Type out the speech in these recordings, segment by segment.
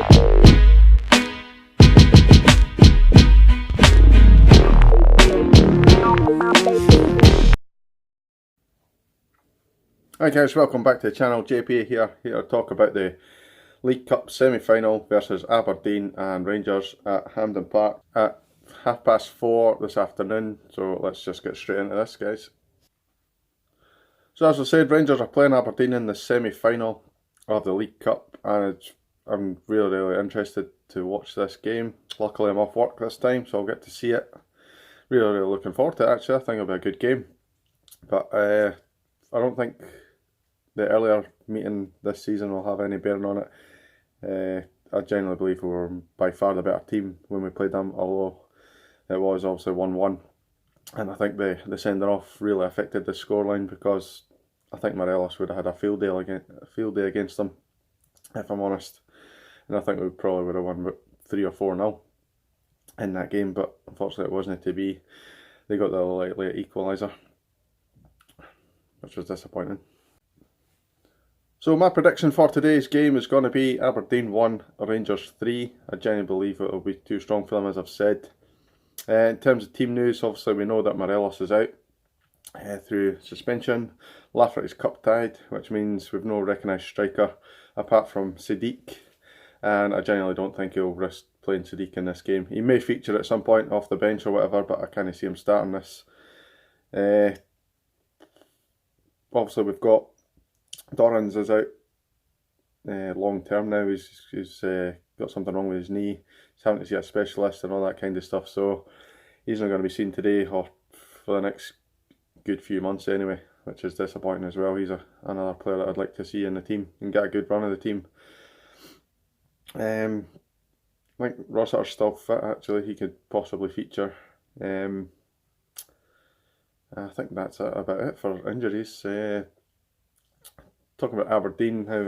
Hi guys, welcome back to the channel. JP here to talk about the League Cup semi-final versus Aberdeen and Rangers at Hampden Park at 4:30 this afternoon. So let's just get straight into this, guys. So as I said, Rangers are playing Aberdeen in the semi-final of the League Cup, and I'm really interested to watch this game. Luckily I'm off work this time, so I'll get to see it. Really looking forward to it actually. I think it'll be a good game. But I don't think the earlier meeting this season will have any bearing on it. I genuinely believe we were by far the better team when we played them, although it was obviously 1-1. And I think the sending off really affected the scoreline, because I think Morelos would have had a field day against them, if I'm honest. And I think we probably would have won about 3 or 4-0 in that game, but unfortunately it wasn't to be. They got the late equaliser, which was disappointing. So my prediction for today's game is going to be Aberdeen 1, Rangers 3. I genuinely believe it will be too strong for them, as I've said. In terms of team news, obviously we know that Morelos is out through suspension. Lafferty's cup tied, which means we've no recognised striker apart from Sadiq. And I genuinely don't think he'll risk playing Sadiq in this game. He may feature at some point off the bench or whatever, but I can't see him starting this. Obviously we've got Dorrans is out long term now. He's got something wrong with his knee. He's having to see a specialist and all that kind of stuff. So he's not going to be seen today or for the next good few months anyway, which is disappointing as well. He's another player that I'd like to see in the team and get a good run of the team. I think Rossiter's still fit actually. He could possibly feature. I think that's about it for injuries. Talking about Aberdeen, how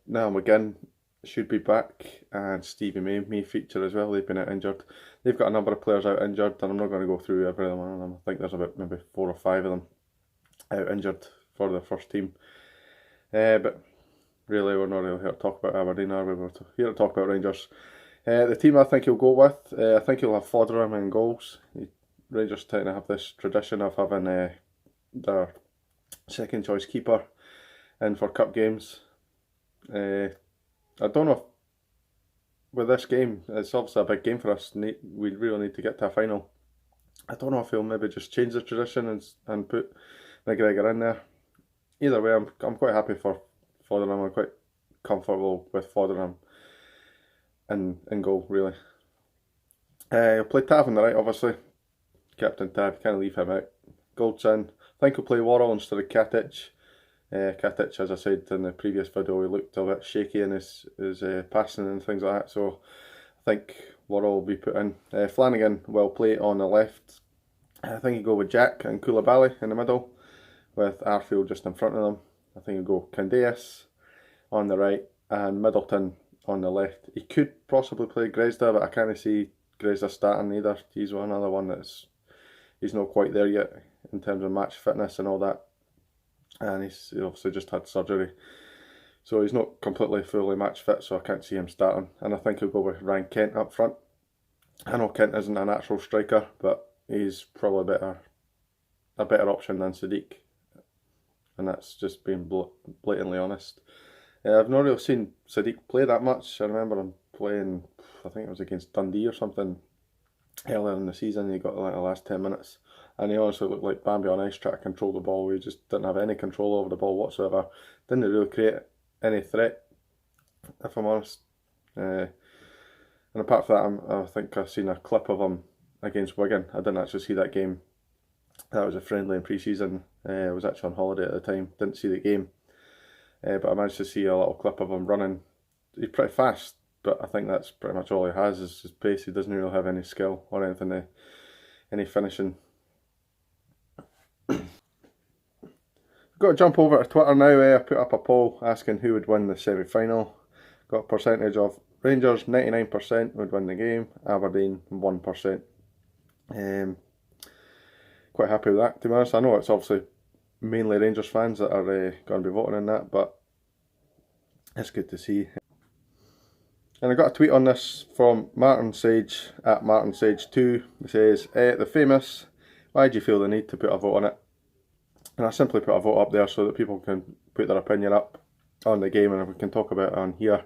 Niall McGinn should be back and Stevie may feature as well. They've been out injured. They've got a number of players out injured, and I'm not going to go through every one of them. I think there's about maybe 4 or 5 of them out injured for the first team. But really, we're not really here to talk about Aberdeen, are we? We're here to talk about Rangers. The team I think he'll go with, I think he'll have Foderingham in goals. Rangers tend to have this tradition of having their second choice keeper in for cup games. I don't know if with this game, it's obviously a big game for us. We really need to get to a final. I don't know if he'll maybe just change the tradition and put McGregor in there. Either way, I'm quite happy for Foderingham. I'm quite comfortable with Foderingham in goal, really. He'll play Tav on the right, obviously. Captain Tav, can't leave him out. Goldson, I think he'll play Worrell instead of Katic. Katic, as I said in the previous video, he looked a bit shaky in his passing and things like that, so I think Worrell will be put in. Flanagan will play on the left. I think he'll go with Jack and Koulibaly in the middle, with Arfield just in front of them. I think he'll go Candeas on the right and Middleton on the left. He could possibly play Grezda, but I can't see Grezda starting either. He's another one he's not quite there yet in terms of match fitness and all that. And he's obviously just had surgery, so he's not completely fully match fit, so I can't see him starting. And I think he'll go with Ryan Kent up front. I know Kent isn't a natural striker, but he's probably a better option than Sadiq, and that's just being blatantly honest. I've not really seen Sadiq play that much. I remember him playing, I think it was against Dundee or something earlier in the season. He got like the last 10 minutes. And he honestly looked like Bambi on ice trying to control the ball. He just didn't have any control over the ball whatsoever. Didn't really create any threat, if I'm honest. And apart from that, I think I've seen a clip of him against Wigan. I didn't actually see that game. That was a friendly in pre-season. I was actually on holiday at the time. Didn't see the game. But I managed to see a little clip of him running. He's pretty fast, but I think that's pretty much all he has is his pace. He doesn't really have any skill or anything, any finishing. Got to jump over to Twitter now. I put up a poll asking who would win the semi-final. Got a percentage of Rangers 99% would win the game, Aberdeen 1%. Quite happy with that, to be honest. I know it's obviously mainly Rangers fans that are going to be voting in that, but it's good to see. And I got a tweet on this from Martin Sage at Martin Sage 2. He says, the famous, why do you feel the need to put a vote on it? And I simply put a vote up there so that people can put their opinion up on the game and we can talk about it on here.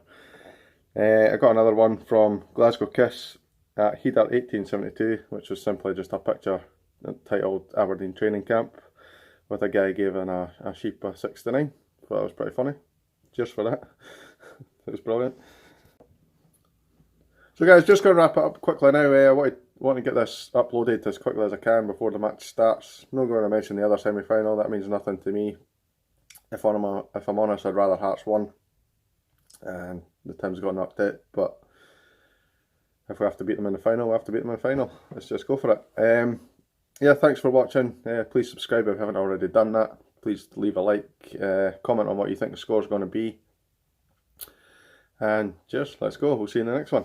I got another one from Glasgow Kiss at Heater 1872, which was simply just a picture titled Aberdeen Training Camp with a guy giving a sheep a 69. Thought that was pretty funny. Cheers for that. It was brilliant. So guys, just going to wrap it up quickly now. I want to get this uploaded as quickly as I can before the match starts. I'm not going to mention the other semi-final, that means nothing to me. If I'm honest, I'd rather Hearts won. And the team's got an update, but if we have to beat them in the final, we have to beat them in the final. Let's just go for it. Yeah, thanks for watching. Please subscribe if you haven't already done that. Please leave a like, comment on what you think the score's going to be. And cheers, let's go. We'll see you in the next one.